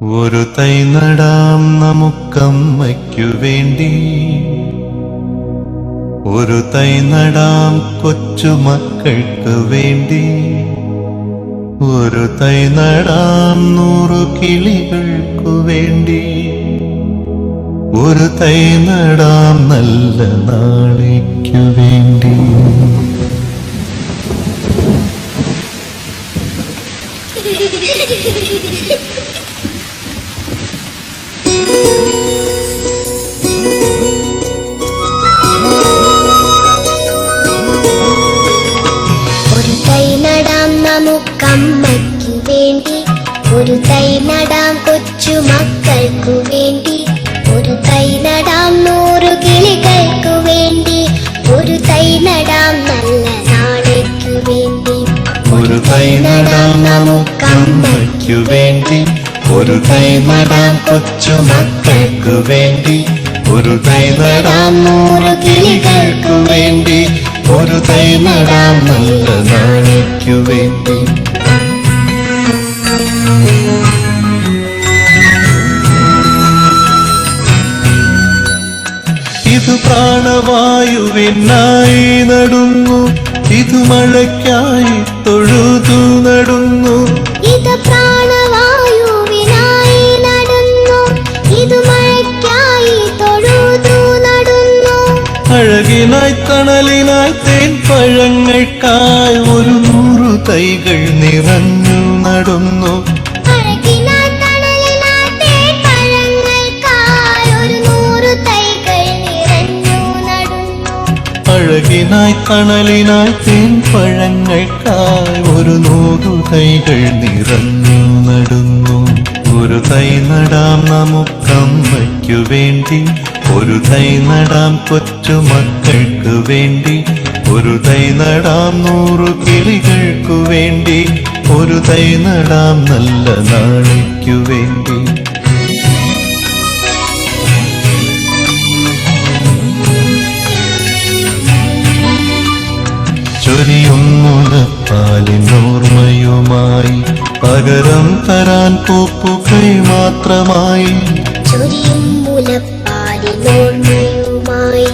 ഒരു തൈ നടാം നമുക്കമ്മയ്ക്കു വേണ്ടി, ഒരു തൈ നടാം കൊച്ചുമക്കൾക്ക് വേണ്ടി, ഒരു തൈ നടാം 100 കിളികൾക്കു വേണ്ടി, ഒരു തൈ നടാം നല്ല നാളേക്കു വേണ്ടി. ഒരു തൈ നടാം നമുക്കമ്മയ്ക്കു വേണ്ടി, ഒരു തൈ നടാം കൊച്ചുമക്കൾക്കു വേണ്ടി, ഒരു തൈ നടാം 100 കിളികൾക്കു വേണ്ടി, ഒരു തൈ നടാം നല്ല നാളേക്കു വേണ്ടി. ഒരു തൈ നടാം നമുക്കമ്മയ്ക്കു വേണ്ടി, ഒരു തൈ നടാം കൊച്ചുമക്കൾക്കു വേണ്ടി, ഒരു തൈ നടാം 100 കിളികൾക്കു വേണ്ടി, ഒരു തൈ നടാം നല്ല നാളേക്കു വേണ്ടി. ഇത് പ്രാണവായുവിനായി നടുന്നു, ഇത് മഴയ്ക്കായി തൊഴുതു നടുന്നു, ഇത് പ്രാണവായുവിനായി നടുന്നു, ഇത് മഴയ്ക്കായി തൊഴുതു നടുന്നു. അഴകിനായി തണലിനായി തേൻ പഴങ്ങൾക്കായി 100 തൈകൾ നിറഞ്ഞു നടുന്നു, അഴകിനായി തണലിനായി തേൻ പഴങ്ങൾക്കായി 100 തൈകൾ നിറഞ്ഞു നടുന്നു. അഴകിനായി തണലിനായി തേൻ പഴങ്ങൾക്കായി 100 തൈകൾ നിറഞ്ഞു നടുന്നു. ഒരു തൈ നടാം നമുക്കമ്മയ്ക്കു വേണ്ടി, ഒരു തൈ നടാം കൊച്ചുമക്കൾക്ക് വേണ്ടി, ഒരു തൈ നടാം 100 കിളികൾക്കു വേണ്ടി, ഒരു തൈ നടാം നല്ല നാളേക്കു വേണ്ടി. ചൊരിയും മുലപ്പാലിനോർമ്മയുമായി പകരം തരാൻ പൂപ്പുകൈ മാത്രമായി, ചൊരിയും മുലപ്പാലിനോർമ്മയുമായി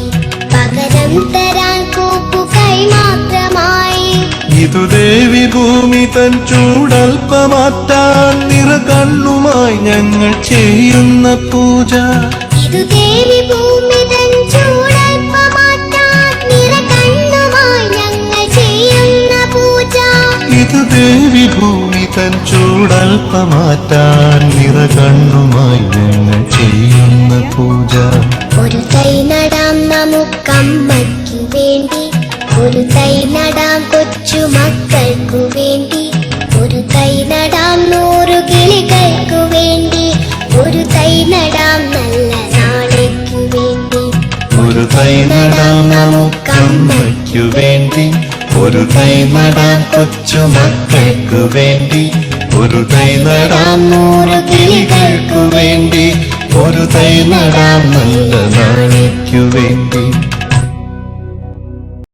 പകരം തരാൻ പൂപ്പുകൈ മാത്രമായി. ഇതു ദേവി ഭൂമി തൻ ചൂടൽപ്പമാറ്റാൻ നിറകണ്ണുമായി ഞങ്ങൾ ചെയ്യുന്ന പൂജ, ഇതു ദേവി ഭൂമി തൻ ചൂടൽപ്പമാറ്റാൻ നിറകണ്ണുമായി ഞങ്ങൾ ചെയ്യുന്ന പൂജ, ഇതു ദേവി ഭൂമി തൻ ചൂടൽപ്പമാറ്റാൻ നിറകണ്ണുമായി ഞങ്ങൾ ചെയ്യുന്ന പൂജ. ഒരു തൈ നടാം നമുക്കമ്മയ്ക്കു വേണ്ടി, ഒരു തൈ നടാം കൊച്ചുമക്കൾക്കു വേണ്ടി, ഒരു തൈ നടാം 100 കിളികൾക്കു വേണ്ടി, ഒരു തൈ നടാം നല്ല നാളേക്കു വേണ്ടി. ഒരു തൈ നടാം നമുക്കമ്മയ്ക്കു വേണ്ടി, ഒരു തൈ നടാം കൊച്ചുമക്കൾക്കു വേണ്ടി, ഒരു തൈ നടാം 100 കിളികൾക്കു വേണ്ടി, ഒരു തൈ നടാം നല്ല നാളേക്കു വേണ്ടി.